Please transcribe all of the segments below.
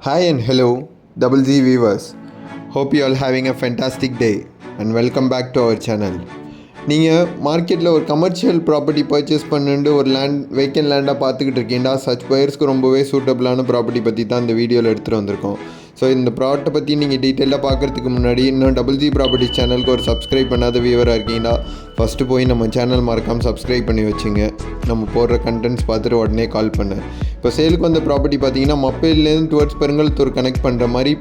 Hi and hello, Double Z viewers. Hope you all having a fantastic day and welcome back to our channel. நீங்கள் மார்க்கெட்டில் ஒரு commercial property purchase பண்ணிட்டு ஒரு vacant லேண்டாக பார்த்துக்கிட்டு இருக்கீங்களா? Such பயர்ஸ்க்கு ரொம்பவே சூட்டபிளான ப்ராப்பர்ட்டி பற்றி தான் இந்த வீடியோவில் எடுத்துகிட்டு வந்திருக்கோம். ஸோ இந்த ப்ராடக்ட்டை பற்றி நீங்கள் டீட்டெயிலாக பார்க்குறதுக்கு முன்னாடி இன்னும் டபுள் ஜி ப்ராப்பர்ட்டிஸ் சேனலுக்கு ஒரு சப்ஸ்கிரைப் பண்ணாத வியூவராக இருக்கீங்களா? ஃபஸ்ட்டு போய் நம்ம சேனல் மறக்காமல் சப்ஸ்கிரைப் பண்ணி வச்சுங்க. நம்ம போடுற கண்டென்ட்ஸ் பார்த்துட்டு உடனே கால் பண்ணேன். இப்போ சேலுக்கு வந்த ப்ராப்பர்ட்டி பார்த்தீங்கன்னா மப்பேலேருந்து டுவர்ட்ஸ் பெருங்கல்தூர் கனெக்ட் பண்ணுற மாதிரி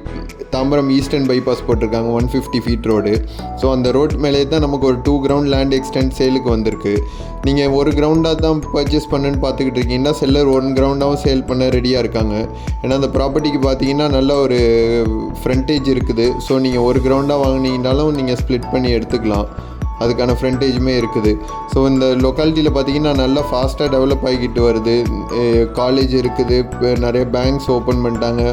தாம்பரம் ஈஸ்டர்ன் பைபாஸ் போட்டிருக்காங்க 150 ஃபீட் ரோடு. ஸோ அந்த ரோட் மேலே தான் நமக்கு ஒரு 2 கிரவுண்ட் லேண்ட் எக்ஸ்டென்ட் சேலுக்கு வந்திருக்கு. நீங்கள் ஒரு கிரவுண்டாக தான் பர்ச்சேஸ் பண்ணுன்னு பார்த்துக்கிட்டு இருக்கீங்கன்னா செல்லர் 1 கிரவுண்டாகவும் சேல் பண்ண ரெடியாக இருக்காங்க. ஏன்னா அந்த ப்ராப்பர்ட்டிக்கு பார்த்தீங்கன்னா நல்ல ஒரு ஃப்ரண்டேஜ் இருக்குது. ஸோ நீங்கள் ஒரு கிரவுண்டாக வாங்கினீங்கனாலும் நீங்கள் ஸ்ப்ளிட் பண்ணி எடுத்துக்கலாம். அதுக்கான ஃப்ரண்டேஜுமே இருக்குது. ஸோ இந்த லொக்காலிட்டியில் பார்த்திங்கன்னா நல்லா ஃபாஸ்ட்டாக டெவலப் ஆகிக்கிட்டு வருது. காலேஜ் இருக்குது, நிறைய பேங்க்ஸ் ஓப்பன் பண்ணிட்டாங்க.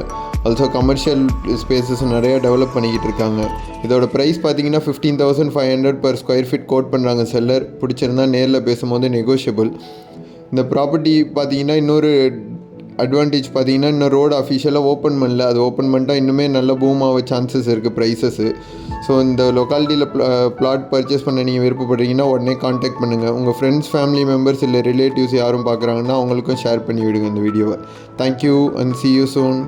ஆல்சோ கமர்ஷியல் ஸ்பேசஸ் நிறையா டெவலப் பண்ணிக்கிட்டு இருக்காங்க. இதோட ப்ரைஸ் பார்த்திங்கன்னா 15,500 பர் ஸ்கொயர் ஃபீட் கோட் பண்ணுறாங்க செல்லர். பிடிச்சிருந்தா நேரில் பேசும்போது நெகோஷியபிள். இந்த ப்ராப்பர்ட்டி பார்த்திங்கன்னா இன்னொரு அட்வான்டேஜ் பார்த்திங்கன்னா இன்னும் ரோடு அஃபிஷியலாக ஓப்பன் பண்ணல. அது ஓப்பன் பண்ணிட்டா இன்னுமே நல்ல பூம் ஆக சான்சஸ் இருக்குது ப்ரைஸஸ்ஸு. ஸோ இந்த லொக்காலிட்டியில் பிளாட் பர்ச்சேஸ் பண்ண நீங்கள் விருப்பப்படுறீங்கன்னா உடனே காண்டாக்ட் பண்ணுங்கள். உங்கள் ஃப்ரெண்ட்ஸ், ஃபேமிலி மெம்பர்ஸ் இல்லை ரிலேட்டிவ்ஸ் யாரும் பார்க்குறாங்கன்னா அவங்களுக்கும் ஷேர் பண்ணி விடுங்க இந்த வீடியோவை. Thank you and see you soon.